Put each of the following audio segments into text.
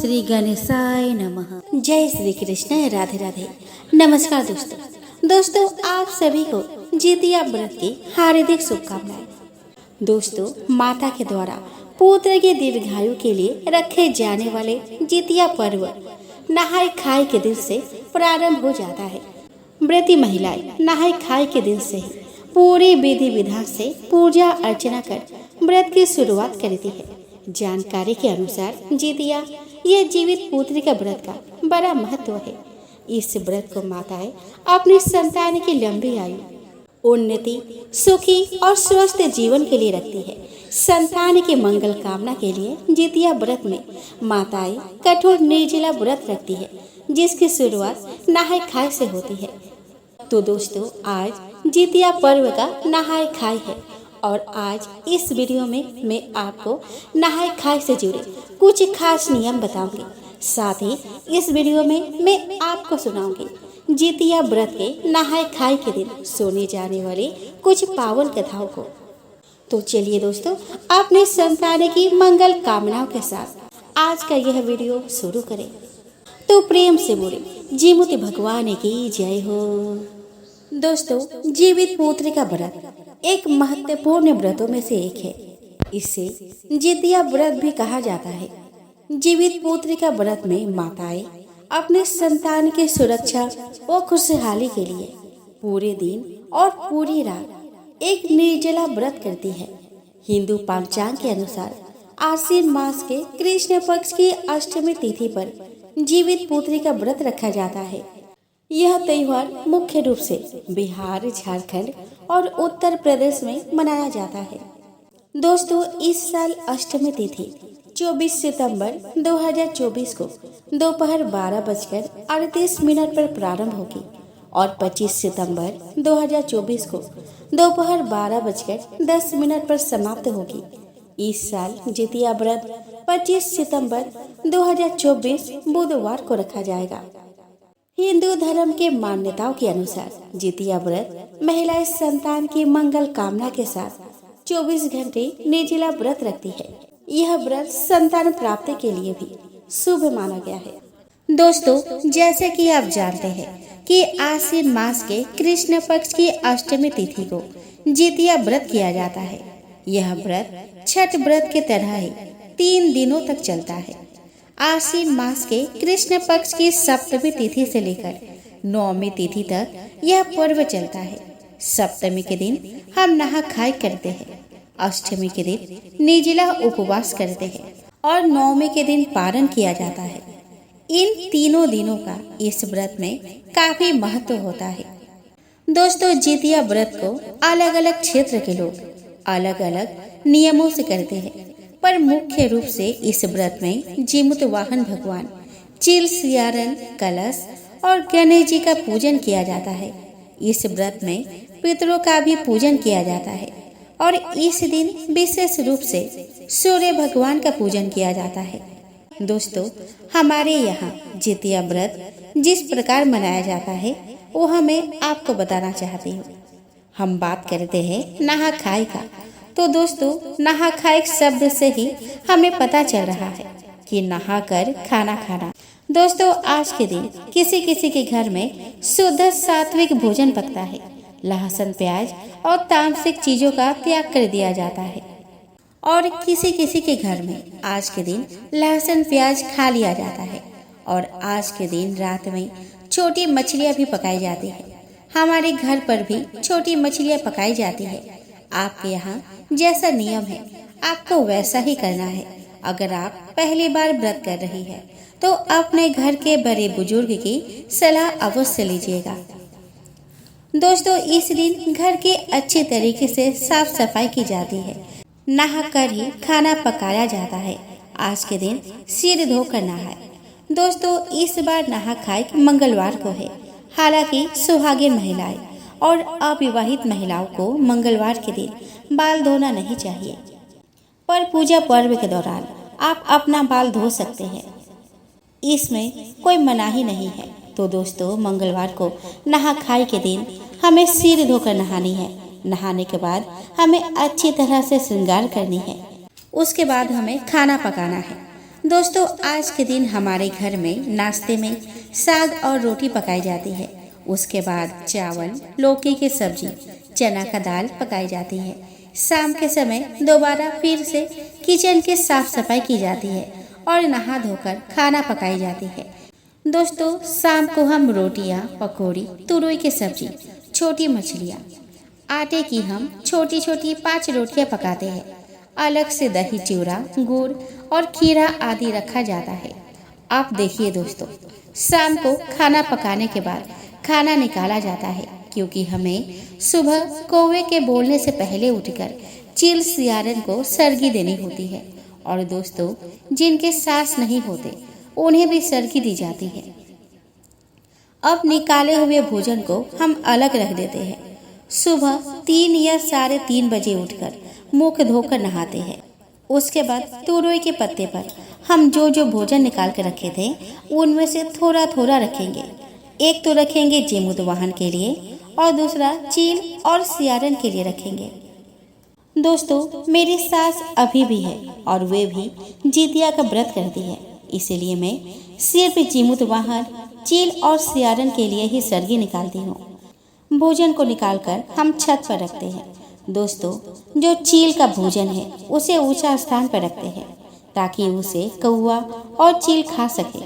श्री गणेशाय नमः। जय श्री कृष्ण, राधे राधे। नमस्कार दोस्तों, आप सभी को जितिया व्रत की हार्दिक शुभकामनाएं। दोस्तों, माता के द्वारा पुत्र के दीर्घायु के लिए रखे जाने वाले जितिया पर्व नहाय खाए के दिन से प्रारंभ हो जाता है। व्रती महिलाएं नहाय खाए के दिन से ही पूरी विधि विधान से पूजा अर्चना कर व्रत की शुरुआत करती है। जानकारी के अनुसार जितिया यह जीवित पुत्र का व्रत का बड़ा महत्व है। इस व्रत को माताएं अपनी संतान की लंबी आयु, उन्नति, सुखी और स्वस्थ जीवन के लिए रखती है। संतान के मंगल कामना के लिए जितिया व्रत में माताएं कठोर निर्जला व्रत रखती है, जिसकी शुरुआत नहाय खाए से होती है। तो दोस्तों, आज जितिया पर्व का नहाय खाए है और आज इस वीडियो में मैं आपको नहाय खाए से जुड़े कुछ खास नियम बताऊंगी। साथ ही इस वीडियो में मैं आपको सुनाऊंगी जितिया व्रत के नहाय खाए के दिन सुनी जाने वाली कुछ पावन कथाओं को। तो चलिए दोस्तों, अपने संतान की मंगल कामनाओं के साथ आज का यह वीडियो शुरू करें। तो प्रेम से बोले जीमुति भगवान की जय हो। दोस्तों, जीवित पुत्र का व्रत एक महत्वपूर्ण व्रतों में से एक है। इसे जितिया व्रत भी कहा जाता है। जीवित पुत्र का व्रत में माताएं अपने संतान की सुरक्षा और खुशहाली के लिए पूरे दिन और पूरी रात एक निर्जला व्रत करती है। हिंदू पंचांग के अनुसार आश्विन मास के कृष्ण पक्ष की अष्टमी तिथि पर जीवित पुत्र का व्रत रखा जाता है। यह त्योहार मुख्य रूप से बिहार, झारखंड और उत्तर प्रदेश में मनाया जाता है। दोस्तों, इस साल अष्टमी तिथि 24 सितंबर 2024 को दोपहर 12:38 पर प्रारंभ होगी और 25 सितंबर 2024 को दोपहर 12:10 पर समाप्त होगी। इस साल जितिया व्रत 25 सितंबर 2024 बुधवार को रखा जाएगा। हिंदू धर्म के मान्यताओं के अनुसार जितिया व्रत महिलाएं संतान की मंगल कामना के साथ 24 घंटे निर्जला व्रत रखती है। यह व्रत संतान प्राप्ति के लिए भी शुभ माना गया है। दोस्तों, जैसे कि आप जानते हैं कि आश्विन मास के कृष्ण पक्ष की अष्टमी तिथि को जितिया व्रत किया जाता है। यह व्रत छठ व्रत के तरह ही 3 दिनों तक चलता है। आश्विन मास के कृष्ण पक्ष की सप्तमी तिथि से लेकर नौमी तिथि तक यह पर्व चलता है। सप्तमी के दिन हम नहा खाए करते हैं, अष्टमी के दिन निर्जला उपवास करते हैं और नौमी के दिन पारण किया जाता है। इन तीनों दिनों का इस व्रत में काफी महत्व होता है। दोस्तों, जितिया व्रत को अलग अलग क्षेत्र के लोग अलग अलग नियमों से करते हैं, पर मुख्य रूप से इस व्रत में जीमुत वाहन भगवान, चील, सियारन, कलश और गणेश जी का पूजन किया जाता है। इस व्रत में पितरों का भी पूजन किया जाता है और इस दिन विशेष रूप से सूर्य भगवान का पूजन किया जाता है। दोस्तों, हमारे यहाँ जितिया व्रत जिस प्रकार मनाया जाता है वो मैं आपको बताना चाहती हूँ। हम बात करते हैं नहा खाए का। तो दोस्तों, नहा खाए शब्द से ही हमें पता चल रहा है कि नहा कर खाना खाना। दोस्तों, आज के दिन किसी किसी के घर में शुद्ध सात्विक भोजन पकता है। लहसुन, प्याज और तामसिक चीजों का त्याग कर दिया जाता है और किसी किसी के घर में आज के दिन लहसुन प्याज खा लिया जाता है और आज के दिन रात में छोटी मछलियाँ भी पकाई जाती है। हमारे घर पर भी छोटी मछलियाँ पकाई जाती है। आपके यहाँ जैसा नियम है आपको वैसा ही करना है। अगर आप पहली बार व्रत कर रही है तो अपने घर के बड़े बुजुर्ग की सलाह अवश्य लीजिएगा। दोस्तों, इस दिन घर की अच्छी तरीके से साफ सफाई की जाती है। नहा कर ही खाना पकाया जाता है। आज के दिन सिर धोकर नहाए। दोस्तों, इस बार नहा खाए मंगलवार को है। हालांकि सुहागिन महिलाएं और अविवाहित महिलाओं को मंगलवार के दिन बाल धोना नहीं चाहिए, पर पूजा पर्व के दौरान आप अपना बाल धो सकते हैं, इसमें कोई मनाही नहीं है। तो दोस्तों, मंगलवार को नहा खाए के दिन हमें सिर धोकर नहानी है। नहाने के बाद हमें अच्छी तरह से श्रृंगार करनी है। उसके बाद हमें खाना पकाना है। दोस्तों, आज के दिन हमारे घर में नाश्ते में साग और रोटी पकाई जाती है। उसके बाद चावल, लौकी की सब्जी, चना का दाल पकाई जाती है। शाम के समय दोबारा फिर से किचन की साफ सफाई की जाती है और नहा धोकर खाना पकाई जाती है। दोस्तों, शाम को हम रोटियां, पकौड़ी, तुरई की सब्जी, छोटी मछलियां, आटे की हम छोटी छोटी 5 रोटियां पकाते हैं। अलग से दही चूड़ा, गुड़ और खीरा आदि रखा जाता है। आप देखिए दोस्तों, शाम को खाना पकाने के बाद खाना निकाला जाता है, क्योंकि हमें सुबह कौवे के बोलने से पहले उठकर चील सियारन को सरगी देनी होती है। और दोस्तों, जिनके सास नहीं होते उन्हें भी सरगी दी जाती है। अब निकाले हुए भोजन को हम अलग रख देते हैं। सुबह 3 या 3:30 बजे उठकर मुख धोकर नहाते हैं। उसके बाद तुरई के पत्ते पर हम जो जो भोजन निकाल कर रखे थे उनमें से थोड़ा थोड़ा रखेंगे। एक तो रखेंगे जीमुत वाहन के लिए और दूसरा चील और सियारन के लिए रखेंगे। दोस्तों, मेरी सास अभी भी है और वे भी जितिया का व्रत करती है, इसलिए मैं सिर्फ जीमुत वाहन, चील और सियारन के लिए ही सरगी निकालती हूँ। भोजन को निकालकर हम छत पर रखते हैं। दोस्तों, जो चील का भोजन है उसे ऊंचा स्थान पर रखते हैं ताकि उसे कौवा और चील खा सके,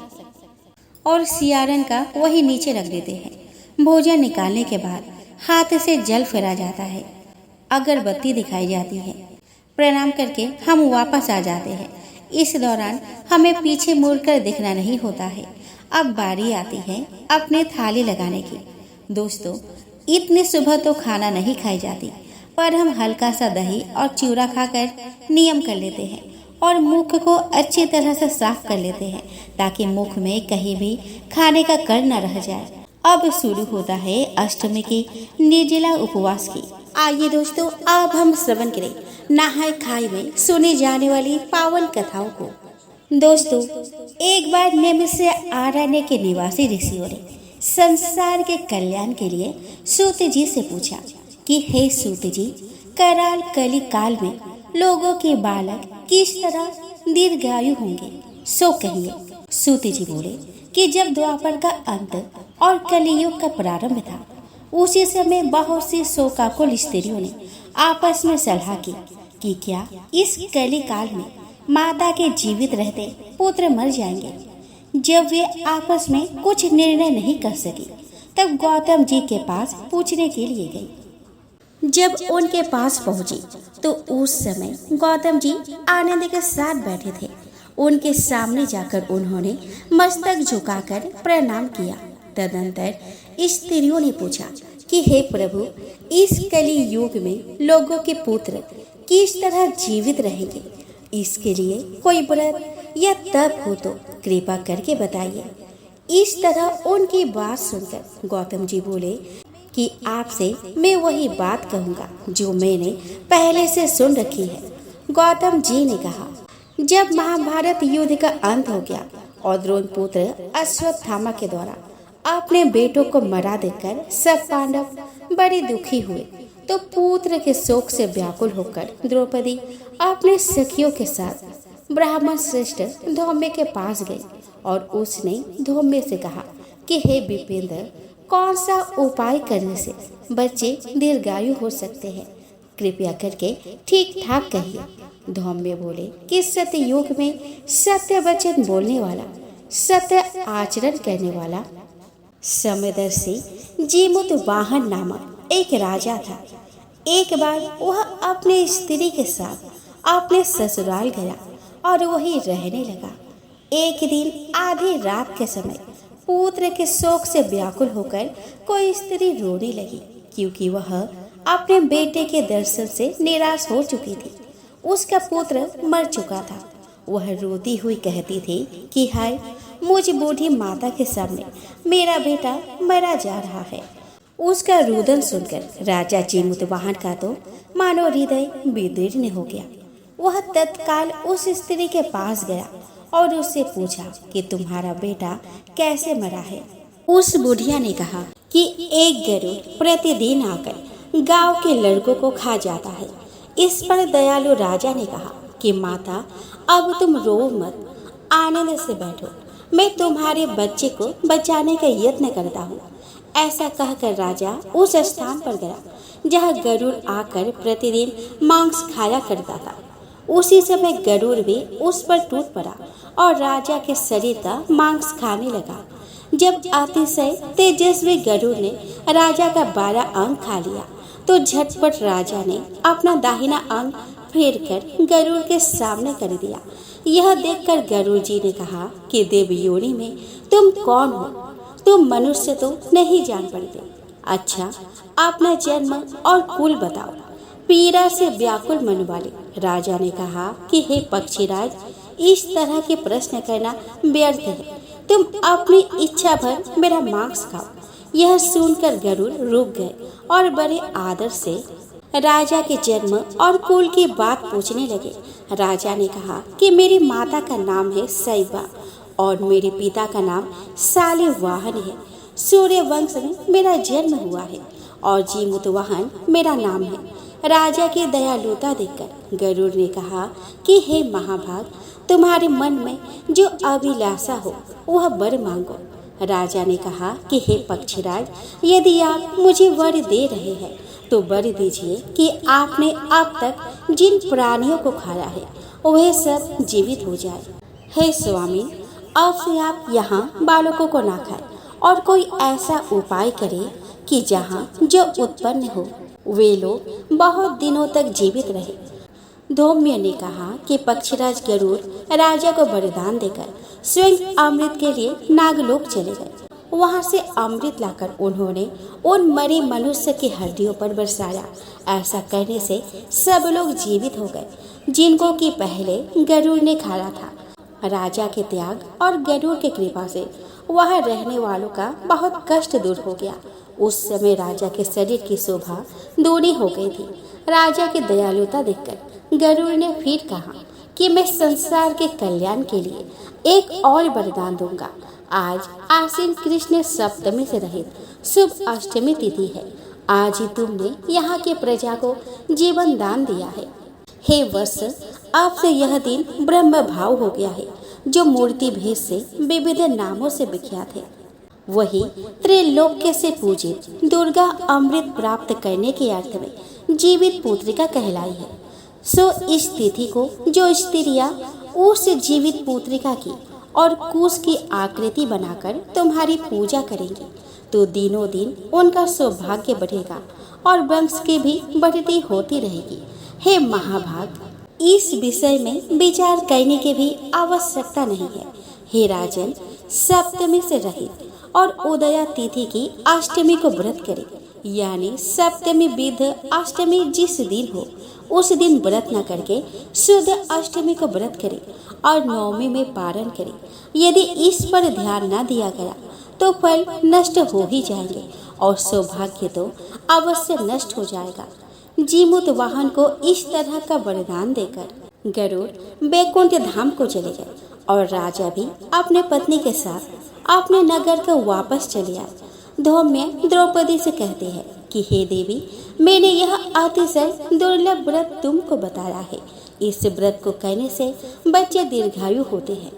और सियारन का वही नीचे रख देते हैं। भोजन निकालने के बाद हाथ से जल फेरा जाता है, अगरबत्ती दिखाई जाती है। प्रणाम करके हम वापस आ जाते हैं। इस दौरान हमें पीछे मुड़कर देखना नहीं होता है। अब बारी आती है अपने थाली लगाने की। दोस्तों, इतनी सुबह तो खाना नहीं खाई जाती, पर हम हल्का सा दही और चूरा खाकर नियम कर लेते हैं और मुख को अच्छी तरह से साफ कर लेते हैं ताकि मुख में कहीं भी खाने का कर न रह जाए। अब शुरू होता है अष्टमी की निर्जला उपवास की। आइए दोस्तों, अब हम श्रवण करें नहाय खाई में सुनी जाने वाली पावन कथाओं को। दोस्तों, एक बार निम्न से आरण्य के निवासी ऋषियों ने संसार के कल्याण के लिए सूत जी से पूछा कि हे सूत जी, कराल कली काल में लोगों के बालक किस तरह दीर्घायु होंगे, सो कहिए। सूत जी बोले कि जब द्वापर का अंत और कलियुग का प्रारंभ था, उसी समय बहुत सी शोकाकुल स्त्रियों ने आपस में सलाह की कि क्या इस कली काल में माता के जीवित रहते पुत्र मर जाएंगे। जब वे आपस में कुछ निर्णय नहीं कर सकी, तब गौतम जी के पास पूछने के लिए गई। जब उनके पास पहुंची तो उस समय गौतम जी आनंद के साथ बैठे थे। उनके सामने जाकर उन्होंने मस्तक झुकाकर प्रणाम किया। तदंतर स्त्रियों ने पूछा कि हे प्रभु, इस कली युग में लोगों के पुत्र किस तरह जीवित रहेंगे, इसके लिए कोई व्रत या तप हो तो कृपा करके बताइए। इस तरह उनकी बात सुनकर गौतम जी बोले कि आपसे मैं वही बात कहूँगा जो मैंने पहले से सुन रखी है। गौतम जी ने कहा, जब महाभारत युद्ध का अंत हो गया और द्रोण पुत्र अश्वत्थामा के द्वारा अपने बेटों को मरा देकर सब पांडव बड़े दुखी हुए, तो पुत्र के शोक से व्याकुल होकर द्रौपदी अपने सखियों के साथ ब्राह्मण श्रेष्ठ धौम्य के पास गई और उसने धौम्य से कहा कि हे विपेंद्र, कौन सा उपाय करने से बच्चे दीर्घायु हो सकते हैं, कृपया करके ठीक ठाक कहिए। धौम्य बोले कि सत्य युग में सत्य वचन बोलने वाला, सत्य आचरण करने वाला समदर्शी जीमुत वाहन नामक एक राजा था। एक बार वह अपने स्त्री के साथ अपने ससुराल गया और वहीं रहने लगा। एक दिन आधी रात के समय पुत्र के शोक से व्याकुल होकर कोई स्त्री रोने लगी, क्योंकि वह अपने बेटे के दर्शन से निराश हो चुकी थी। उसका पुत्र मर चुका था। वह रोती हुई कहती थी कि हाय, मुझ बूढ़ी माता के सामने मेरा बेटा मरा जा रहा है। उसका रुदन सुनकर राजा जीमुत वाहन का तो मानो हृदय विदीर्ण हो गया। वह तत्काल उस स्त्री के पास गया और उससे पूछा कि तुम्हारा बेटा कैसे मरा है। उस बुढ़िया ने कहा कि एक गरुड़ प्रतिदिन आकर गांव के लड़कों को खा जाता है। इस पर दयालु राजा ने कहा कि माता, अब तुम रो मत, आनंद से बैठो, मैं तुम्हारे बच्चे को बचाने का यत्न करता हूँ। ऐसा कहकर राजा उस स्थान पर गया जहाँ गरुड़ आकर प्रतिदिन मांस खाया करता था। उसी समय गरुड़ भी उस पर टूट पड़ा और राजा के शरीर का मांस खाने लगा। जब अतिशय तेजस्वी गरुड़ ने राजा का 12 अंग खा लिया तो झटपट राजा ने अपना दाहिना अंग फेर कर गरुड़ के सामने कर दिया। यह देखकर गरुड़ जी ने कहा कि देवयोनि में तुम कौन हो? तुम मनुष्य तो नहीं जान पड़ते। अच्छा, अपना जन्म और कुल बताओ। पीड़ा से व्याकुल मन वाले राजा ने कहा कि हे पक्षीराज, इस तरह के प्रश्न करना व्यर्थ है। तुम अपनी इच्छा भर मेरा मांस खाओ। यह सुनकर गरुड़ रुक गए और बड़े आदर से राजा के जन्म और कुल की बात पूछने लगे। राजा ने कहा कि मेरी माता का नाम है सैबा और मेरे पिता का नाम शालिवाहन है। सूर्य वंश में मेरा जन्म हुआ है और जीमूतवाहन मेरा नाम है। राजा की दयालुता देखकर गरुड़ ने कहा कि हे महाभाग, तुम्हारे मन में जो अभिलाषा हो वह वर मांगो। राजा ने कहा कि हे पक्षीराज, यदि आप मुझे वर दे रहे हैं तो वर दीजिए कि आपने अब तक जिन प्राणियों को खाया है वह सब जीवित हो जाए। हे स्वामी, अब से आप यहाँ बालकों को ना खाएं और कोई ऐसा उपाय करें कि जहाँ जो उत्पन्न हो वे लोग बहुत दिनों तक जीवित रहे। धौम्य ने कहा कि पक्षीराज गरुड़ राजा को वरदान देकर स्वयं अमृत के लिए नागलोक चले गए। वहां से अमृत लाकर उन्होंने उन मरे मनुष्य की हड्डियों पर बरसाया। ऐसा करने से सब लोग जीवित हो गए जिनको कि पहले गरुड़ ने खाया था। राजा के त्याग और गरुड़ की कृपा से वहां रहने वालों का बहुत कष्ट दूर हो गया। उस समय राजा के शरीर की शोभा दूनी हो गई थी। राजा की दयालुता देखकर गरुड़ ने फिर कहा कि मैं संसार के कल्याण के लिए एक और वरदान दूंगा। आज आश्विन कृष्ण सप्तमी से रहित शुभ अष्टमी तिथि है। आज ही तुमने यहाँ की प्रजा को जीवन दान दिया है। हे वत्स, अब से यह दिन ब्रह्म भाव हो गया है, जो मूर्ति भेद से विविध नामों से विख्यात है। वही त्रैलोक्य से पूजित दुर्गा अमृत प्राप्त करने के अर्थ में जीवित पुत्रिका कहलाई है। सो इस तिथि को जो स्त्रियां उस जीवित पुत्रिका की और कुश की आकृति बनाकर तुम्हारी पूजा करेंगी तो दिनों दिन उनका सौभाग्य बढ़ेगा और वंश की भी बढ़ती होती रहेगी। हे महाभाग, इस विषय में विचार करने की भी आवश्यकता नहीं है। हे राजन, सप्तमी से रहित और उदया तिथि की अष्टमी को व्रत करें, यानी सप्तमी विध अष्टमी जिस दिन हो उस दिन व्रत न करके शुद्ध अष्टमी को व्रत करें और नवमी में पारण करें। यदि इस पर ध्यान न दिया गया तो फल नष्ट हो ही जाएंगे और सौभाग्य तो अवश्य नष्ट हो जाएगा। जीमूतवाहन को इस तरह का वरदान देकर गरुड़ बैकुंठ धाम को चले गए और राजा भी अपने पत्नी के साथ अपने नगर को वापस चले आए। धौम्य द्रौपदी से कहते हैं कि हे देवी, मैंने यह अतिशय दुर्लभ व्रत तुमको बताया है। इस व्रत को करने से बच्चे दीर्घायु होते हैं।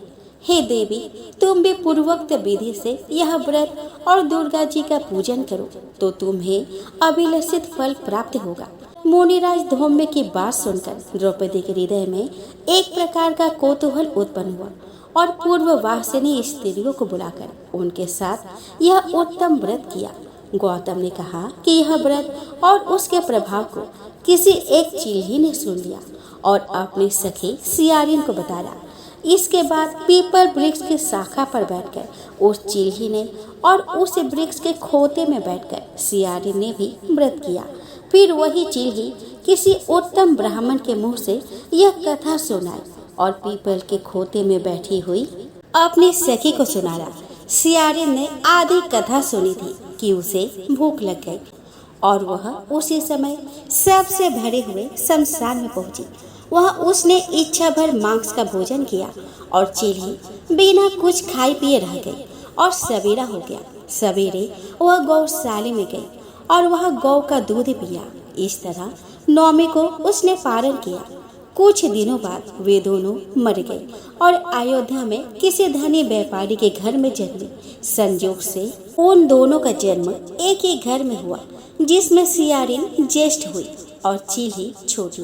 हे देवी, तुम भी पूर्वोक्त विधि से यह व्रत और दुर्गा जी का पूजन करो तो तुम्हें अभिलषित फल प्राप्त होगा। मुनिराज धौम्य की बात सुनकर द्रौपदी के हृदय में एक प्रकार का कौतूहल उत्पन्न हुआ और पूर्ववासिनी स्त्रियों को बुलाकर उनके साथ यह उत्तम व्रत किया। गौतम ने कहा कि यह व्रत और उसके प्रभाव को किसी एक चील्ही ने सुन लिया और अपनी सखी सियारिन को बताया। इसके बाद पीपल वृक्ष की शाखा पर बैठकर उस चील्ही ने और उस वृक्ष के खोते में बैठकर सियारिन ने भी व्रत किया। फिर वही चील्ही किसी उत्तम ब्राह्मण के मुंह से यह कथा सुनाई और पीपल के खोते में बैठी हुई अपनी सखी को सुनाया। सियारिन ने आधी कथा सुनी थी कि उसे भूख लग गई और वह उसी समय सबसे भरे हुए शमशान में पहुंची। वह उसने इच्छा भर मांस का भोजन किया और चील्ही बिना कुछ खाए पिए रह गई और सवेरा हो गया। सवेरे वह गौशाला में गई और वह गौ का दूध पिया। इस तरह नौमी को उसने पारण किया। कुछ दिनों बाद वे दोनों मर गए और अयोध्या में किसी धनी व्यापारी के घर में जन्मे। संयोग से उन दोनों का जन्म एक ही घर में हुआ, जिसमें सियारिन ज्येष्ठ हुई और चीली छोटी।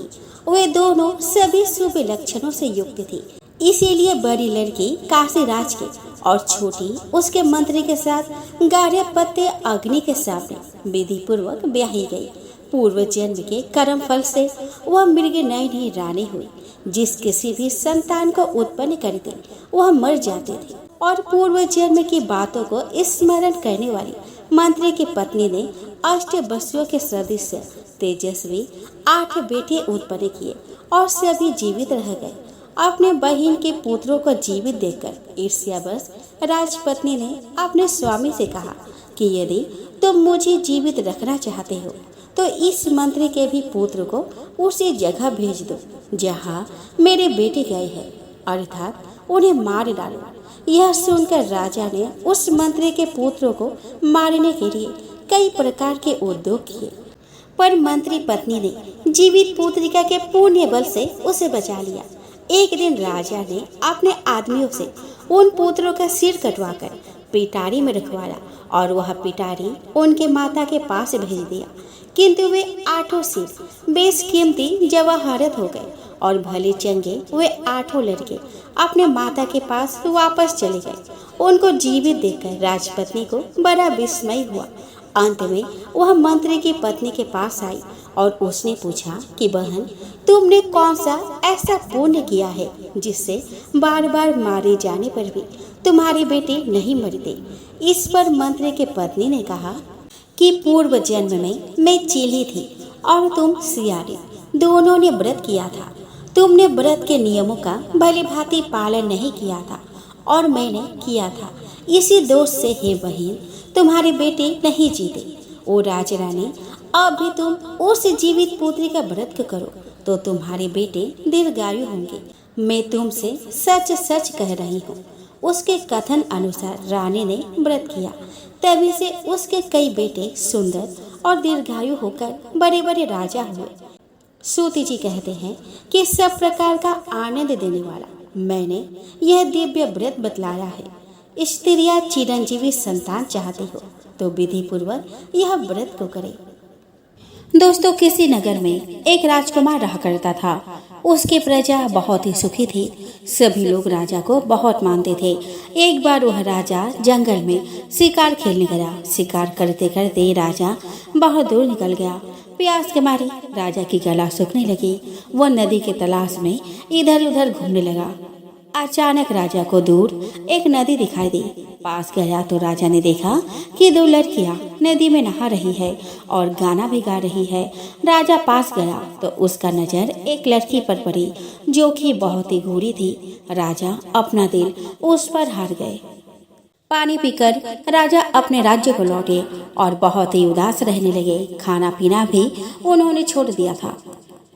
वे दोनों सभी शुभ लक्षणों से युक्त थी, इसीलिए बड़ी लड़की काशी राज के और छोटी उसके मंत्री के साथ गार्हपत्य अग्नि के सामने विधि पूर्वक ब्याही गई। पूर्व जन्म के कर्म फल से वह मृगनयनी रानी हुई। जिस किसी भी संतान को उत्पन्न करते वह मर जाते थे, और पूर्व जन्म की बातों को स्मरण करने वाली मंत्री की पत्नी ने अष्टवसुओं के सदृश तेजस्वी 8 बेटे उत्पन्न किए और सभी जीवित रह गए। अपने बहन के पुत्रों को जीवित देखकर ईर्ष्यावश राजपत्नी ने अपने स्वामी से कहा कि यदि तुम मुझे जीवित रखना चाहते हो तो इस मंत्री के भी पुत्र को उसी जगह भेज दो जहाँ मेरे बेटे गए हैं, अर्थात उन्हें मार डालो। यह सुनकर राजा ने उस मंत्री के पुत्रों को मारने के लिए कई प्रकार के उद्योग किए, पर मंत्री पत्नी ने जीवित पुत्रिका के पुण्य बल से उसे बचा लिया। एक दिन राजा ने अपने आदमियों से उन पुत्रों का सिर कटवाकर पिटारी में रखवाया और वह पिटारी उनके माता के पास भेज दिया, किंतु वे 8 सिर बेशकीमती जवाहरत हो गए और भले चंगे वे 8 लड़के अपने माता के पास वापस चले गए। उनको जीवित देखकर राजपत्नी को बड़ा विस्मय हुआ। अंत में वह मंत्री की पत्नी के पास आई और उसने पूछा कि बहन, तुमने कौन सा ऐसा पुण्य किया है जिससे बार बार मारे जाने पर भी तुम्हारे बेटे नहीं मरते। इस पर मंत्री की पत्नी ने कहा कि पूर्व जन्म में मैं चीली थी और तुम सियारी, दोनों ने व्रत किया था। तुमने व्रत के नियमों का भली भांति पालन नहीं किया था और मैंने किया था। इसी दोष से हे बहन, तुम्हारे बेटे नहीं जीते। ओ राजरानी, अब भी तुम उस जीवित पुत्री का व्रत करो तो तुम्हारे बेटे दीर्घायु होंगे। मैं तुमसे सच सच कह रही हूँ। उसके कथन अनुसार रानी ने व्रत किया, तभी से उसके कई बेटे सुंदर और दीर्घायु होकर बड़े बड़े राजा हुए। सूति जी कहते हैं कि सब प्रकार का आनंद देने वाला मैंने यह दिव्य व्रत बतलाया है। स्त्रियां चिरंजीवी संतान चाहती हो तो विधि पूर्वक यह व्रत को करे। दोस्तों, किसी नगर में एक राजकुमार रहा करता था। उसकी प्रजा बहुत ही सुखी थी। सभी लोग राजा को बहुत मानते थे। एक बार वह राजा जंगल में शिकार खेलने गया। शिकार करते करते राजा बहुत दूर निकल गया। प्यास के मारे राजा की गला सूखने लगी। वह नदी के तलाश में इधर उधर घूमने लगा। अचानक राजा को दूर एक नदी दिखाई दी। पास गया तो राजा ने देखा कि 2 लड़कियां नदी में नहा रही है और गाना भी गा रही है। राजा पास गया तो उसका नजर एक लड़की पर पड़ी जो कि बहुत ही गोरी थी। राजा अपना दिल उस पर हार गए। पानी पीकर राजा अपने राज्य को लौटे और बहुत ही उदास रहने लगे। खाना पीना भी उन्होंने छोड़ दिया था।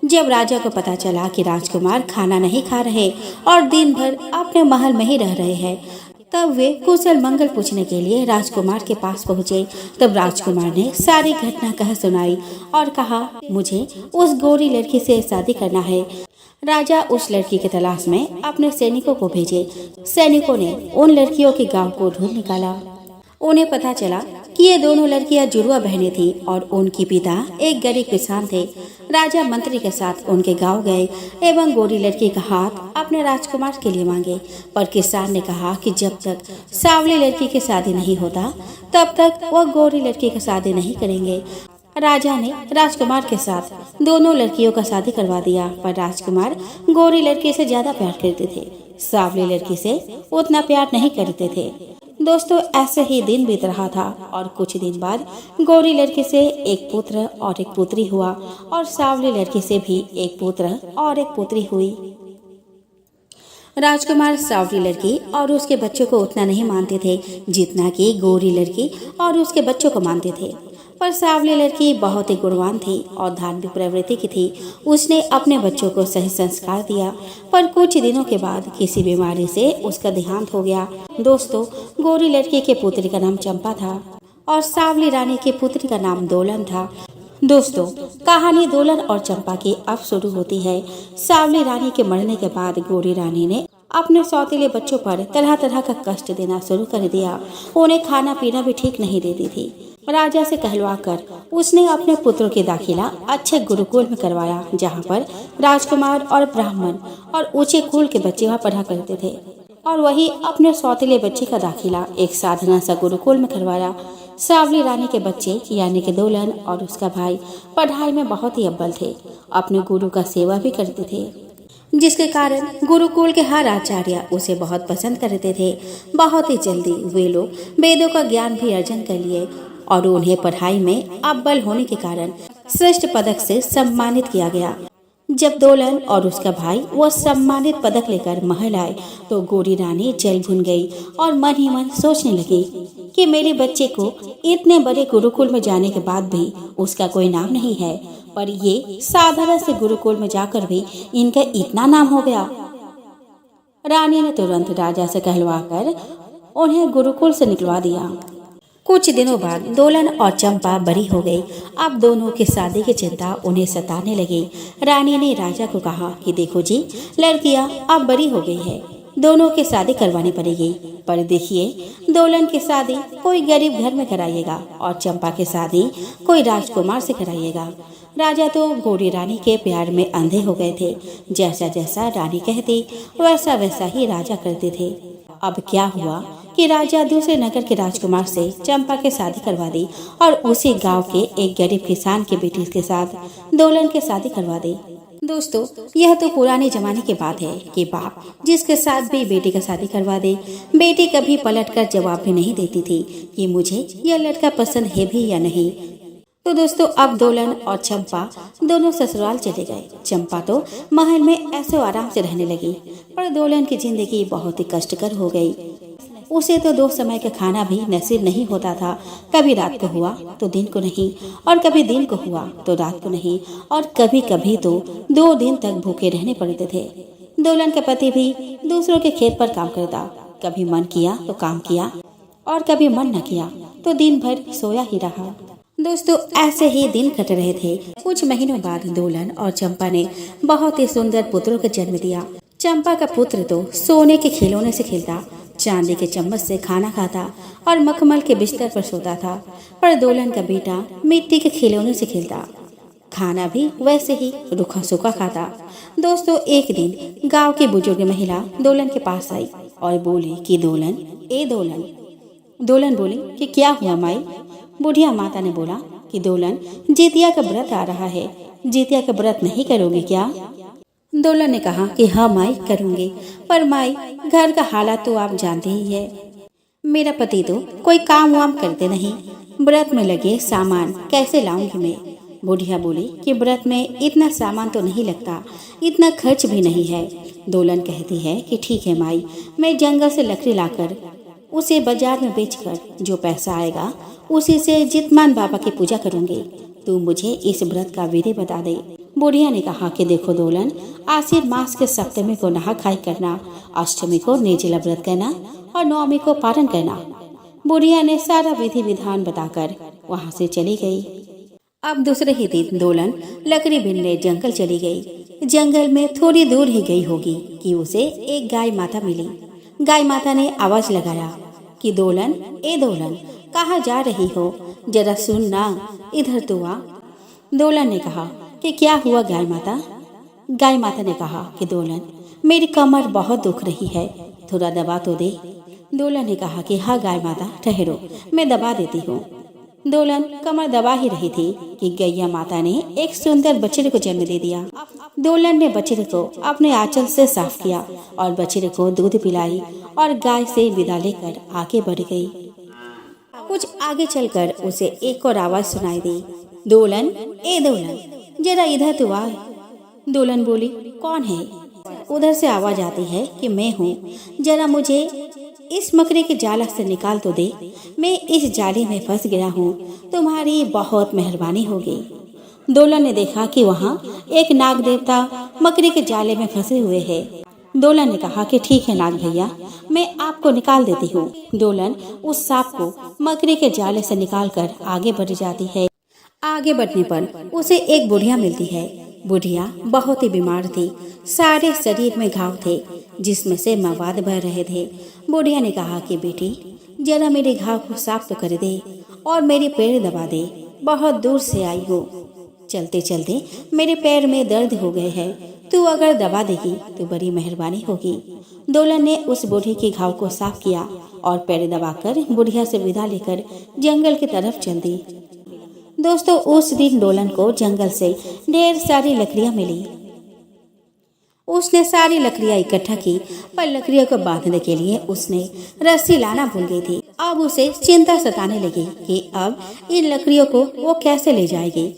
जब राजा को पता चला कि राजकुमार खाना नहीं खा रहे और दिन भर अपने महल में ही रह रहे हैं, तब वे कुशल मंगल पूछने के लिए राजकुमार के पास पहुँचे। तब राजकुमार ने सारी घटना कह सुनाई और कहा, मुझे उस गोरी लड़की से शादी करना है। राजा उस लड़की की तलाश में अपने सैनिकों को भेजे। सैनिकों ने उन लड़कियों के गांव को ढूंढ निकाला। उन्हें पता चला कि ये दोनों लड़कियां जुड़वा बहनें थीं और उनके पिता एक गरीब किसान थे। राजा मंत्री के साथ उनके गांव गए एवं गोरी लड़की का हाथ अपने राजकुमार के लिए मांगे, पर किसान ने कहा कि जब तक सांवली लड़की की शादी नहीं होता तब तक वह गोरी लड़की की शादी नहीं करेंगे। राजा ने राजकुमार के साथ दोनों लड़कियों का शादी करवा दिया, पर राजकुमार गोरी लड़की से ज्यादा प्यार करते थे, सांवली लड़की से उतना प्यार नहीं करते थे। दोस्तों, ऐसे ही दिन बीत रहा था और कुछ दिन बाद गोरी लड़की से एक पुत्र और एक पुत्री हुआ और सांवली लड़की से भी एक पुत्र और एक पुत्री हुई। राजकुमार सांवली लड़की और उसके बच्चों को उतना नहीं मानते थे जितना कि गोरी लड़की और उसके बच्चों को मानते थे, पर सांवली लड़की बहुत ही गुणवान थी और धार्मिक प्रवृत्ति की थी। उसने अपने बच्चों को सही संस्कार दिया, पर कुछ दिनों के बाद किसी बीमारी से उसका देहांत हो गया। दोस्तों, गोरी लड़की के पुत्री का नाम चंपा था और सांवली रानी के पुत्री का नाम दोलन था। दोस्तों, कहानी दोलन और चंपा की अब शुरू होती है। सांवली रानी के मरने के बाद गोरी रानी ने अपने सौतेले बच्चों पर तरह तरह का कष्ट देना शुरू कर दिया। उन्हें खाना पीना भी ठीक नहीं देती थी। राजा से कहलवा कर उसने अपने पुत्रों की दाखिला अच्छे गुरुकुल में करवाया, जहाँ पर राजकुमार और ब्राह्मण और ऊंचे कुल के बच्चे वहाँ पढ़ा करते थे। और वही अपने सौतेले बच्चे का दाखिला एक साधारण सा गुरुकुल में करवाया। सांवली रानी के बच्चे यानी कि दोलन और उसका भाई पढ़ाई में बहुत ही अव्वल थे। अपने गुरु का सेवा भी करते थे, जिसके कारण गुरुकुल के हर आचार्य उसे बहुत पसंद करते थे। बहुत ही जल्दी वे लोग वेदों का ज्ञान भी अर्जन कर लिए और उन्हें पढ़ाई में अव्वल होने के कारण श्रेष्ठ पदक से सम्मानित किया गया। जब दोलन और उसका भाई वो सम्मानित पदक लेकर महल आए तो गोरी रानी जल भुन गई और मन ही मन सोचने लगी कि मेरे बच्चे को इतने बड़े गुरुकुल में जाने के बाद भी उसका कोई नाम नहीं है, पर ये साधारण से गुरुकुल में जाकर भी इनका इतना नाम हो गया। रानी ने तुरंत राजा से कहलवाकर उन्हें गुरुकुल से निकलवा दिया। कुछ दिनों बाद दोलन और चंपा बड़ी हो गई। अब दोनों की शादी की चिंता उन्हें सताने लगी। रानी ने राजा को कहा कि देखो जी, लड़कियां अब बड़ी हो गई है, दोनों की शादी करवानी पड़ेगी। पर देखिए, दोलन की शादी कोई गरीब घर में कराइएगा और चंपा की शादी कोई राजकुमार से कराइएगा। राजा तो गोरी रानी के प्यार में अंधे हो गए थे। जैसा जैसा रानी कहती वैसा वैसा ही राजा करते थे। अब क्या हुआ कि राजा दूसरे नगर के राजकुमार से चंपा की शादी करवा दी और उसी गांव के एक गरीब किसान की बेटी के साथ दोलन की शादी करवा दी। दोस्तों, यह तो पुराने जमाने की बात है कि बाप जिसके साथ भी बेटी का शादी करवा दे, बेटी कभी पलटकर जवाब भी नहीं देती थी कि मुझे यह लड़का पसंद है भी या नहीं। तो दोस्तों, अब दोलन और चंपा दोनों ससुराल चले गए। चंपा तो महल में ऐसे आराम से रहने लगी, पर दोलन की जिंदगी बहुत ही कष्टकर हो गई। उसे तो 2 समय का खाना भी नसीब नहीं होता था। कभी रात को हुआ तो दिन को नहीं, और कभी दिन को हुआ तो रात को नहीं, और कभी कभी तो 2 दिन तक भूखे रहने पड़ते थे। दोलन का पति भी दूसरों के खेत पर काम करता। कभी मन किया तो काम किया और कभी मन न किया तो दिन भर सोया ही रहा। दोस्तों, ऐसे ही दिन कट रहे थे। कुछ महीनों बाद दोलन और चंपा ने बहुत ही सुंदर पुत्रों का जन्म दिया। चंपा का पुत्र तो सोने के खिलौने से खेलता, चांदी के चम्मच से खाना खाता और मखमल के बिस्तर पर सोता था, पर दोलन का बेटा मिट्टी के खिलौने से खेलता, खाना भी वैसे ही रूखा सूखा खाता। दोस्तों, एक दिन गांव की बुजुर्ग महिला दोलन के पास आई और बोली कि दोलन। दोलन बोली कि क्या हुआ माई? बुढ़िया माता ने बोला कि दोलन, जितिया का व्रत आ रहा है, जितिया का व्रत नहीं करोगे क्या? दोलन ने कहा कि हाँ माई, करूँगी, पर माई घर का हालात तो आप जानते ही है। मेरा पति तो कोई काम वाम करते नहीं, व्रत में लगे सामान कैसे लाऊंगी मैं? बुढ़िया बोली कि व्रत में इतना सामान तो नहीं लगता, इतना खर्च भी नहीं है। दोलन कहती है कि ठीक है माई, मैं जंगल से लकड़ी लाकर उसे बाजार में बेचकर जो पैसा आएगा उसी से जितमान बाबा की पूजा करूंगी। तू मुझे इस व्रत का विधि बता दे। बुढ़िया ने कहा कि देखो दोलन, आश्विन मास के सप्तमी को नहा खाई करना, अष्टमी को निर्जला व्रत करना और नवमी को पारण करना। बुढ़िया ने सारा विधि विधान बताकर वहाँ से चली गई। अब दूसरे ही दिन दोलन लकड़ी बीनने जंगल चली गई। जंगल में थोड़ी दूर ही गई होगी कि उसे एक गाय माता मिली। गाय माता ने आवाज लगाया कि दोलन, ए दोलन, कहाँ जा रही हो? जरा सुन ना, इधर तो आ। दोलन ने कहा कि क्या हुआ गाय माता? गाय माता ने कहा कि दोलन, मेरी कमर बहुत दुख रही है, थोड़ा दबा तो दे। दोलन ने कहा कि हाँ गाय माता, ठहरो, मैं दबा देती हूँ। दोलन कमर दबा ही रही थी कि गैया माता ने एक सुंदर बछड़े को जन्म दे दिया। दोलन ने बछड़े को अपने आंचल से साफ किया और बछड़े को दूध पिलाई और गाय से विदा लेकर आगे बढ़ गई। कुछ आगे चलकर उसे एक और आवाज सुनाई दी, दोलन, ए दोलन, जरा इधर तो आ। दोलन बोली, कौन है? उधर से आवाज आती है कि मैं हूँ, जरा मुझे इस मकड़ी के जाला से निकाल तो दे, मैं इस जाली में फंस गया हूँ, तुम्हारी बहुत मेहरबानी होगी। दोलन ने देखा कि वहाँ एक नाग देवता मकड़ी के जाले में फंसे हुए हैं। दोलन ने कहा कि ठीक है नाग भैया, मैं आपको निकाल देती हूँ। दोलन उस सांप को मकड़ी के जाले से निकालकर आगे बढ़ जाती है। आगे बढ़ने पर उसे एक बुढ़िया मिलती है। बुढ़िया बहुत ही बीमार थी, सारे शरीर में घाव थे जिसमें से मवाद बह रहे थे। बुढ़िया ने कहा कि बेटी, जरा मेरे घाव को साफ तो कर दे और मेरे पैर दबा दे, बहुत दूर से आई हो, चलते चलते मेरे पैर में दर्द हो गए हैं, तू अगर दबा देगी तो बड़ी मेहरबानी होगी। दोलन ने उस बूढ़ी के घाव को साफ किया और पैर दबाकर बुढ़िया से विदा लेकर जंगल की तरफ चल दी। दोस्तों, उस दिन दोलन को जंगल से ढेर सारी लकड़ियां मिली। उसने सारी लकड़ियां इकट्ठा की, पर लकड़ियों को बांधने के लिए उसने रस्सी लाना भूल गई थी। अब उसे चिंता सताने लगी कि अब इन लकड़ियों को वो कैसे ले जाएगी।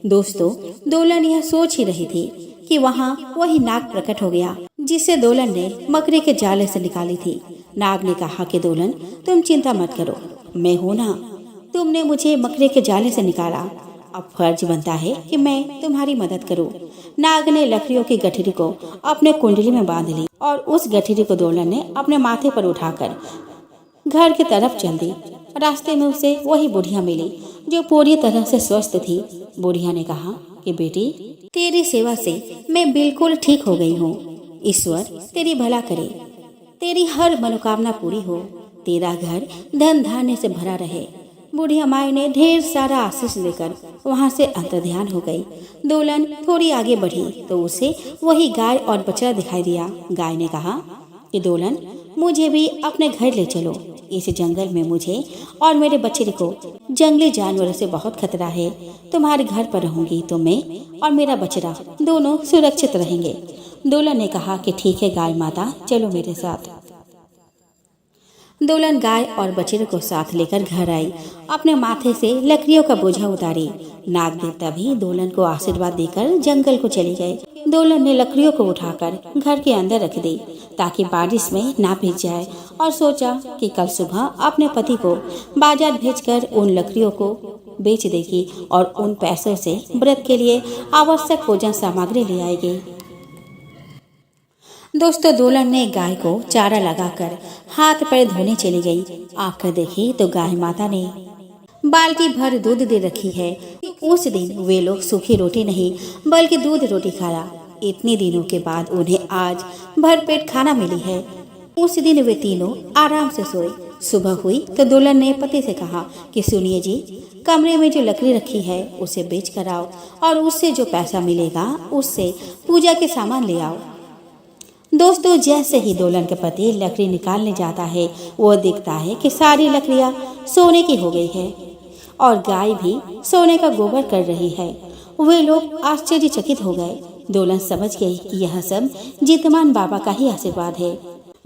दोस्तों, दोलन यह सोच ही रही थी कि वहाँ वही नाग प्रकट हो गया जिसे दोलन ने मकड़ी के जाले से निकाली थी। नाग ने कहा कि दोलन, तुम चिंता मत करो, मैं हूँ ना, तुमने मुझे मकड़ी के जाले से निकाला, अब फर्ज बनता है कि मैं तुम्हारी मदद करूं। नाग ने लकड़ियों की गठरी को अपने कुंडली में बांध ली और उस गठरी को दोलन ने अपने माथे पर उठाकर घर की तरफ चल दी। रास्ते में उसे वही बुढ़िया मिली जो पूरी तरह से स्वस्थ थी। बुढ़िया ने कहा कि बेटी, तेरी सेवा से मैं बिल्कुल ठीक हो गई हूँ। ईश्वर तेरी भला करे, तेरी हर मनोकामना पूरी हो, तेरा घर धन धान्य से भरा रहे। बुढ़िया माई ने ढेर सारा आशीष देकर वहाँ से अंतर्ध्यान हो गई। दोलन थोड़ी आगे बढ़ी तो उसे वही गाय और बछड़ा दिखाई दिया। गाय ने कहा कि दोलन, मुझे भी अपने घर ले चलो, इस जंगल में मुझे और मेरे बछड़े को जंगली जानवरों से बहुत खतरा है। तुम्हारे घर पर रहूंगी तो मैं और मेरा बछड़ा दोनों सुरक्षित रहेंगे। दोलन ने कहा कि ठीक है गाय माता, चलो मेरे साथ। दोलन गाय और बछड़े को साथ लेकर घर आई, अपने माथे से लकड़ियों का बोझा उतारी। नाग देवता भी दोलन को आशीर्वाद देकर जंगल को चले गए। दोलन ने लकड़ियों को उठाकर घर के अंदर रख दी ताकि बारिश में ना भीग जाए और सोचा कि कल सुबह अपने पति को बाजार भेजकर उन लकड़ियों को बेच देगी और उन पैसों से व्रत के लिए आवश्यक पूजन सामग्री ले आएगी। दोस्तों, दोलन ने गाय को चारा लगाकर हाथ पैर धोने चली गई। आकर देखी तो गाय माता ने बाल्टी भर दूध दे रखी है। उस दिन वे लोग सूखी रोटी नहीं बल्कि दूध रोटी खाया। इतने दिनों के बाद उन्हें आज भरपेट खाना मिली है। उस दिन वे तीनों आराम से सोए। सुबह हुई तो दोलन ने पति से कहा कि सुनिए जी, कमरे में जो लकड़ी रखी है उसे बेच कर आओ और उससे जो पैसा मिलेगा उससे पूजा के सामान ले आओ। दोस्तों, जैसे ही दोलन के पति लकड़ी निकालने जाता है वो देखता है कि सारी लकड़ियां सोने की हो गई है और गाय भी सोने का गोबर कर रही है। वे लोग आश्चर्यचकित हो गए। दोलन समझ गई कि यह सब जितमान बाबा का ही आशीर्वाद है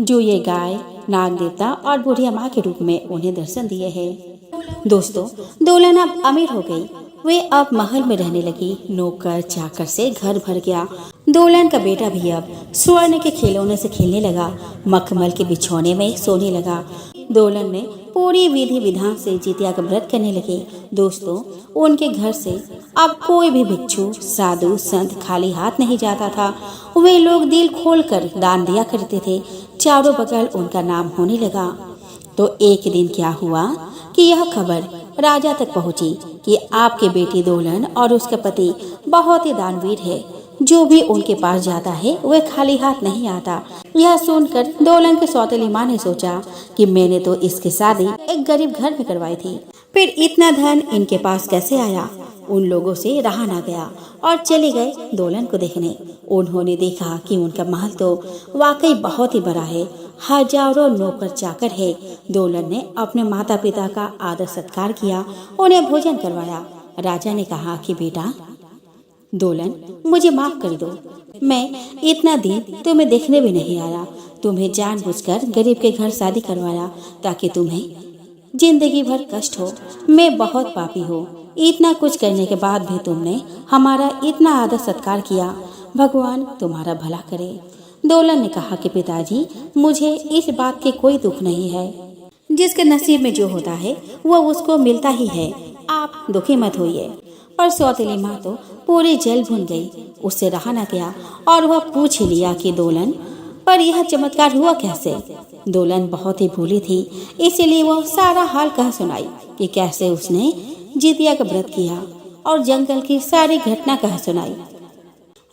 जो ये गाय, नाग देवता और बुढ़िया माँ के रूप में उन्हें दर्शन दिए हैं। दोस्तों, दोलन अब अमीर हो गई। वे अब महल में रहने लगी। नौकर चाकर से घर भर गया। दोलन का बेटा भी अब स्वर्ण के खिलौने से खेलने लगा, मखमल के बिछौने में सोने लगा। दोलन ने पूरी विधि विधान से जितिया का व्रत करने लगे। दोस्तों, उनके घर से अब कोई भी भिक्षु, साधु, संत खाली हाथ नहीं जाता था। वे लोग दिल खोलकर दान दिया करते थे। चारों बगल उनका नाम होने लगा। तो एक दिन क्या हुआ कि यह खबर राजा तक पहुंची कि आपके बेटी दोलन और उसका पति बहुत ही दानवीर है। जो भी उनके पास जाता है वह खाली हाथ नहीं आता। यह सुनकर दोलन के सौतेली माँ ने सोचा कि मैंने तो इसकी शादी एक गरीब घर में करवाई थी, फिर इतना धन इनके पास कैसे आया। उन लोगों से रहा ना गया और चले गए दोलन को देखने। उन्होंने देखा कि उनका महल तो वाकई बहुत ही बड़ा है, हजारों नौकर चाकर है। दोलन ने अपने माता पिता का आदर सत्कार किया, उन्हें भोजन करवाया। राजा ने कहा कि बेटा दोलन, मुझे माफ कर दो, मैं इतना दिन तुम्हें देखने भी नहीं आया। तुम्हें जानबूझकर गरीब के घर शादी करवाया ताकि तुम्हें जिंदगी भर कष्ट हो। मैं बहुत पापी हूँ। इतना कुछ करने के बाद भी तुमने हमारा इतना आदर सत्कार किया। भगवान तुम्हारा भला करे। दोलन ने कहा कि पिताजी, मुझे इस बात के कोई दुख नहीं है। जिसके नसीब में जो होता है वो उसको मिलता ही है। आप दुखी मत होइए। पर सौतेली माँ तो पूरी जल भुन गई। उससे रहा न गया और वह पूछ लिया कि दोलन, पर यह चमत्कार हुआ कैसे। दोलन बहुत ही भूली थी, इसलिए वह सारा हाल कह सुनाई कि कैसे उसने जितिया का व्रत किया और जंगल की सारी घटना कह सुनाई।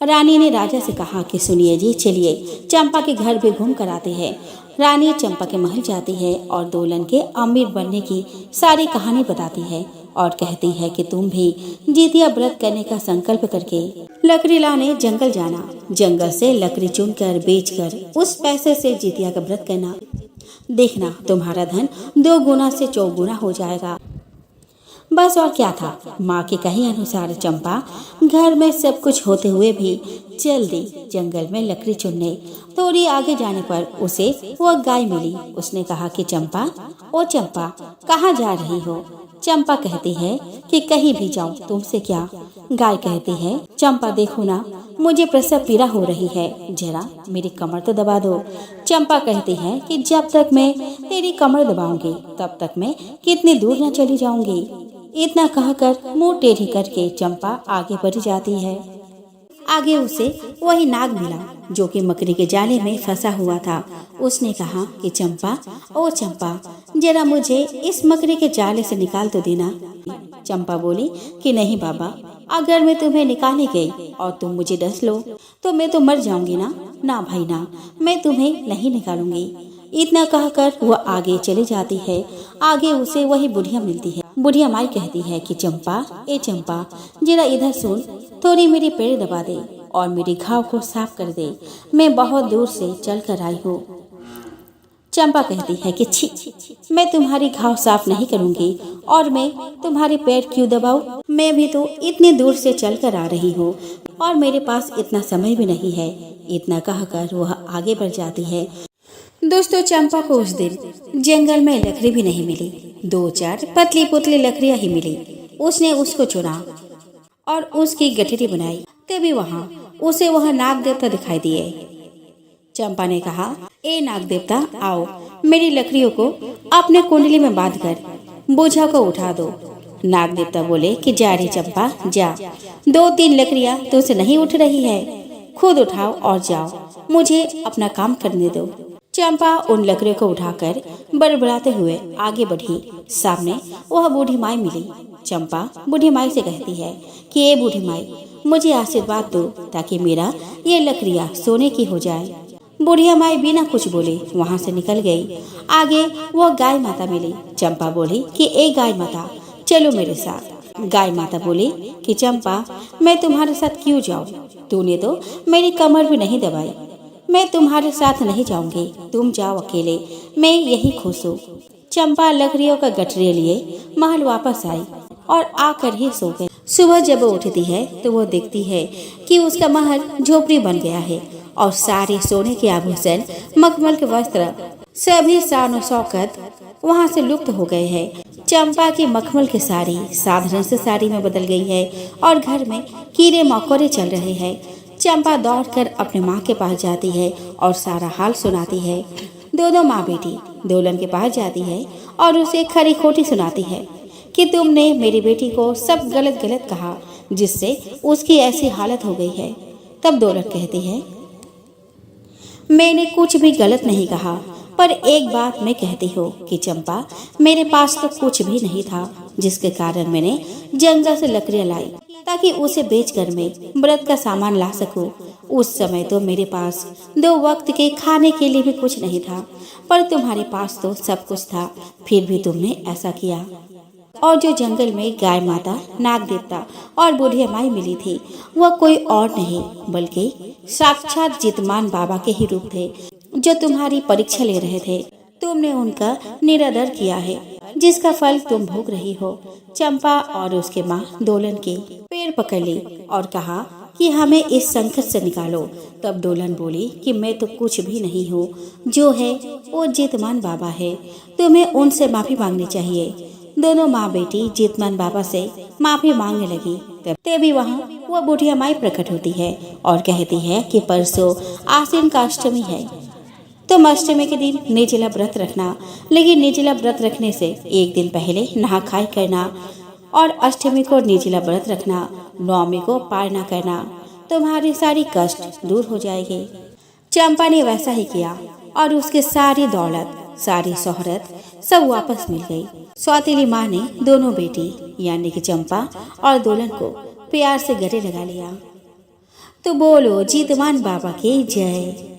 रानी ने राजा से कहा कि सुनिए जी, चलिए चंपा के घर भी घूम कर आते हैं। रानी चंपा के महल जाती है और दोलन के अमीर बनने की सारी कहानी बताती है और कहती है कि तुम भी जितिया व्रत करने का संकल्प करके लकड़ी लाने जंगल जाना। जंगल से लकड़ी चुनकर बेचकर उस पैसे से जितिया का व्रत करना। देखना तुम्हारा धन 2 गुना से 4 गुना हो जाएगा। बस और क्या था। माँ के कहे अनुसार चंपा घर में सब कुछ होते हुए भी चल दी जंगल में लकड़ी चुनने। थोड़ी आगे जाने पर उसे वो गाय मिली। उसने कहा कि चंपा, ओ चंपा, कहाँ जा रही हो? चंपा कहती है कि कहीं भी जाऊं, तुमसे क्या? गाय कहती है, चंपा देखो ना, मुझे प्रसव पीड़ा हो रही है, जरा मेरी कमर तो दबा दो। चंपा कहती है कि जब तक मैं तेरी कमर दबाऊंगी तब तक मैं कितनी दूर न चली जाऊंगी। इतना कहकर मुंह टेढ़ी करके चंपा आगे बढ़ जाती है। आगे उसे वही नाग मिला जो कि मकड़ी के जाले में फंसा हुआ था। उसने कहा कि चंपा, ओ चंपा, जरा मुझे इस मकड़ी के जाले से निकाल तो देना। चंपा बोली कि नहीं बाबा, अगर मैं तुम्हें निकालने गई और तुम मुझे डस लो तो मैं तो मर जाऊंगी ना। ना भाई ना, मैं तुम्हें नहीं निकालूंगी। इतना कहकर वह आगे चली जाती है। आगे उसे वही बुढ़िया मिलती है। बुढ़िया माई कहती है कि चंपा, ए चंपा, जरा इधर सुन, थोड़ी मेरी पैर दबा दे और मेरे घाव को साफ कर दे। मैं बहुत दूर से चल कर आई हूँ। चंपा कहती है कि छी, मैं तुम्हारी घाव साफ नहीं करूंगी और मैं तुम्हारे पैर क्यों दबाऊं? मैं भी तो इतनी दूर से चल कर आ रही हूँ और मेरे पास इतना समय भी नहीं है। इतना कहकर वह आगे बढ़ जाती है। दोस्तों, चंपा को उस दिन जंगल में लकड़ी भी नहीं मिली। 2-4 पतली पुतली लकड़ियां ही मिली। उसने उसको चुना और उसकी गठरी बनाई। तभी उसे वह नाग देवता दिखाई दिए। चंपा ने कहा, ए नाग देवता, आओ, मेरी लकड़ियों को अपने कुंडली में बांधकर बोझा को उठा दो। नाग देवता बोले कि जा रही चंपा, जा, 2-3 लकड़ियां तुझसे नहीं उठ रही है, खुद उठाओ और जाओ, मुझे अपना काम करने दो। चंपा उन लकड़ियों को उठाकर बड़बड़ाते हुए आगे बढ़ी। सामने वह बूढ़ी माई मिली। चंपा बूढ़ी माई से कहती है कि ये बूढ़ी माई, मुझे आशीर्वाद दो ताकि मेरा ये लकड़ियाँ सोने की हो जाए। बुढ़िया माई बिना कुछ बोले वहाँ से निकल गई। आगे वह गाय माता मिली। चंपा बोली कि ए गाय माता, चलो मेरे साथ। गाय माता बोली कि चंपा, मैं तुम्हारे साथ क्यों जाऊँ? तूने तो मेरी कमर भी नहीं दबाई। मैं तुम्हारे साथ नहीं जाऊंगी, तुम जाओ अकेले, मैं यही खुश हूँ। चंपा लकड़ियों का गठरी लिए महल वापस आई और आकर ही सो गई। सुबह जब वो उठती है तो वो देखती है कि उसका महल झोपड़ी बन गया है और सारे सोने के आभूषण, मखमल के वस्त्र, सभी शान शौकत वहाँ से लुप्त हो गए हैं। चंपा की मखमल की साड़ी साधारण से साड़ी में बदल गई है और घर में कीड़े मकोड़े चल रहे हैं। चंपा दौड़कर अपने माँ के पास जाती है और सारा हाल सुनाती है। दोनों माँ बेटी दोलन के पास जाती है और उसे खरी खोटी सुनाती है कि तुमने मेरी बेटी को सब गलत गलत कहा, जिससे उसकी ऐसी हालत हो गई है। तब दोलन कहती है, मैंने कुछ भी गलत नहीं कहा, पर एक बात मैं कहती हूँ कि चंपा, मेरे पास तो कुछ भी नहीं था, जिसके कारण मैंने जंगल से लकड़ियाँ लाई ताकि उसे बेचकर मैं व्रत का सामान ला सकूं। उस समय तो मेरे पास 2 वक्त के खाने के लिए भी कुछ नहीं था, पर तुम्हारे पास तो सब कुछ था, फिर भी तुमने ऐसा किया। और जो जंगल में गाय माता, नाग देवता और बुढ़िया माई मिली थी, वह कोई और नहीं बल्कि साक्षात जितमान बाबा के ही रूप थे, जो तुम्हारी परीक्षा ले रहे थे। तुमने उनका निरादर किया है, जिसका फल तुम भोग रही हो। चंपा और उसके माँ दोलन के पैर पकड़ ली और कहा कि हमें इस संकट से निकालो। तब दोलन बोली कि मैं तो कुछ भी नहीं हूँ, जो है वो जितमान बाबा है, तुम्हें उनसे माफी मांगनी चाहिए। दोनों माँ बेटी जितमान बाबा से माफी मांगने लगी। तभी वहाँ वह बुढ़िया माई प्रकट होती है और कहती है कि परसों आश्विन का अष्टमी है, तुम अष्टमी के दिन निर्जला व्रत रखना, लेकिन निर्जला व्रत रखने से एक दिन पहले नहा खाई करना और अष्टमी को निर्जला व्रत रखना, नवमी को पार न करना, तुम्हारी सारी कष्ट दूर हो जाएगी। चंपा ने वैसा ही किया और उसके सारी दौलत, सारी शोहरत सब वापस मिल गई। सौतेली माँ ने दोनों बेटी यानी कि चंपा और दोलन को प्यार से गले लगा लिया। तो बोलो जीतवान बाबा की जय।